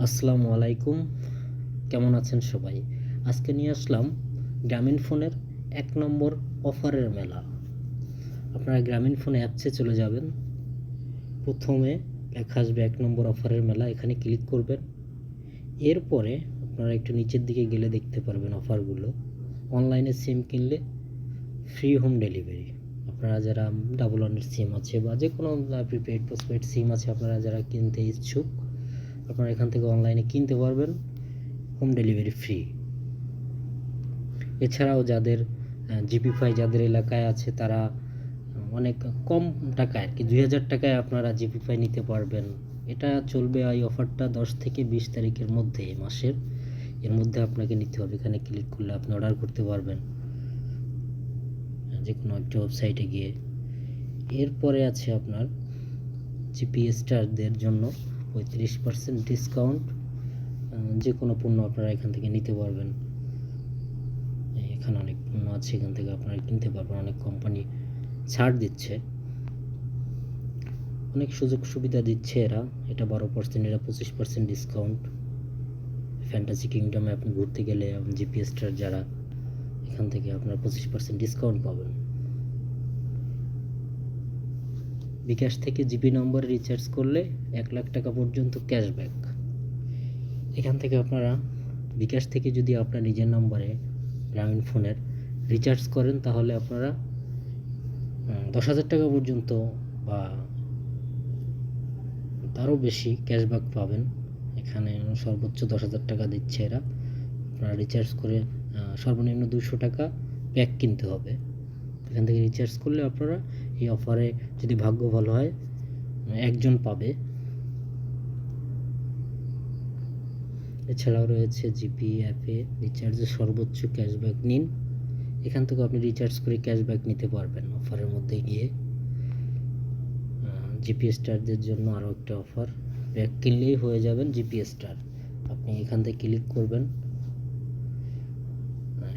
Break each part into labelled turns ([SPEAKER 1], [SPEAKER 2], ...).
[SPEAKER 1] আসসালামু আলাইকুম, কেমন আছেন সবাই? আজকে নিয়ে আসলাম গ্রামীণ ফোনের ১ নম্বর অফারের মেলা। আপনারা গ্রামীণ ফোনে অ্যাপসে চলে যাবেন। প্রথমে লেখা আসবে ১ নম্বর অফারের মেলা, এখানে ক্লিক করবেন। এরপরে আপনারা একটু নিচের দিকে গেলে দেখতে পারবেন অফারগুলো। অনলাইনে সিম কিনলে ফ্রি হোম ডেলিভারি। আপনারা যারা ডাবল ওয়ানের সিম আছে বা যে কোনো প্রিপেইড পোস্টপেইড সিম আছে, আপনারা যারা কিনতে ইচ্ছুক, আপনারা এখান থেকে অনলাইনে কিনতে পারবেন, হোম ডেলিভারি ফ্রি। এছাড়াও যাদের জিপিফাই যাদের এলাকায় আছে, তারা অনেক কম টাকায় আর কি ২০০০ টাকায় আপনারা জিপিফাই নিতে পারবেন। এটা চলবে, এই অফারটা ১০ থেকে ২০ তারিখের মধ্যে, এই মাসের এর মধ্যে আপনাকে নিতে হবে। এখানে ক্লিক করলে আপনি অর্ডার করতে পারবেন যে কোনো একটা ওয়েবসাইটে গিয়ে। এরপরে আছে আপনার জিপি স্টারদের জন্য ৩৫% ডিসকাউন্ট, যে কোনো পণ্য আপনারা এখান থেকে নিতে পারবেন। এখানে অনেক পণ্য আছে, এখান থেকে আপনারা কিনতে পারবেন। অনেক কোম্পানি ছাড় দিচ্ছে, অনেক সুযোগ সুবিধা দিচ্ছে এরা। এটা 12%, এটা 25% ডিসকাউন্ট। ফ্যান্টাসি কিংডমে আপনি ঘুরতে গেলে জিপি স্টার যারা, এখান থেকে আপনারা 25% ডিসকাউন্ট পাবেন। বিকাশ থেকে জিবি নম্বরে রিচার্জ করলে ১,০০,০০০ টাকা পর্যন্ত ক্যাশব্যাক। এখান থেকে আপনারা বিকাশ থেকে যদি আপনার নিজের নম্বরে গ্রামীণ ফোনের রিচার্জ করেন, তাহলে আপনারা ১০,০০০ টাকা পর্যন্ত বা তারও বেশি ক্যাশব্যাক পাবেন। এখানে সর্বোচ্চ ১০,০০০ টাকা দিচ্ছে এরা। আপনারা রিচার্জ করে সর্বনিম্ন ২০০ টাকা প্যাক কিনতে হবে। এখান থেকে রিচার্জ করলে আপনারা এই অফারে, যদি ভাগ্য ভালো হয়, একজন পাবে। এছাড়াও রয়েছে জিপি অ্যাপে রিচার্জে সর্বোচ্চ ক্যাশব্যাক নিন। এখান থেকে আপনি রিচার্জ করে ক্যাশব্যাক নিতে পারবেন অফারের মধ্যে গিয়ে। জিপি স্টারদের জন্য আরও একটা অফার, প্যাক কিনলেই হয়ে যাবেন জিপি স্টার। আপনি এখান থেকে ক্লিক করবেন,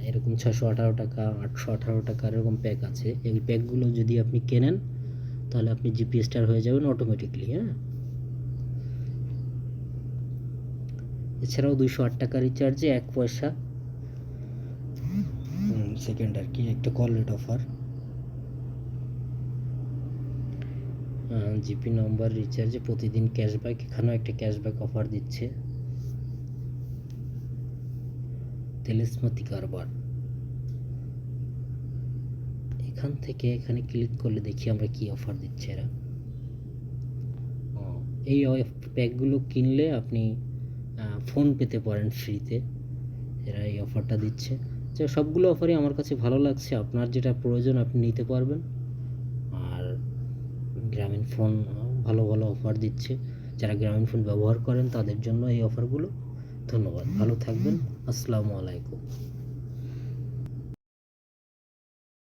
[SPEAKER 1] এরকম ৬১৮ টাকা, ৮১৮ টাকা এরকম প্যাক আছে। এই প্যাকগুলো যদি আপনি কেনেন, তাহলে আপনি জিপি স্টার হয়ে যাবেন অটোমেটিকলি। এছাড়াও ২০৮ টাকা রিচার্জে ১ পয়সা সেকেন্ড আর কি, একটা call rate offer. GP number রিচার্জে প্রতিদিন ক্যাশব্যাক, এখানেও একটা ক্যাশব্যাক অফার দিচ্ছে। তেলেসমাতি কারবার, এখান থেকে এখানে ক্লিক করলে দেখি আমরা কি অফার দিচ্ছে এরা। এই প্যাকগুলো কিনলে আপনি ফোন পেতে পারেন ফ্রিতে, এরা এই অফারটা দিচ্ছে। সবগুলো অফারই আমার কাছে ভালো লাগছে। আপনার যেটা প্রয়োজন আপনি নিতে পারবেন। আর গ্রামীণ ফোন ভালো ভালো অফার দিচ্ছে, যারা গ্রামীণ ফোন ব্যবহার করেন তাদের জন্য এই অফারগুলো। ধন্যবাদ, ভালো থাকবেন। আসসালামু আলাইকুম।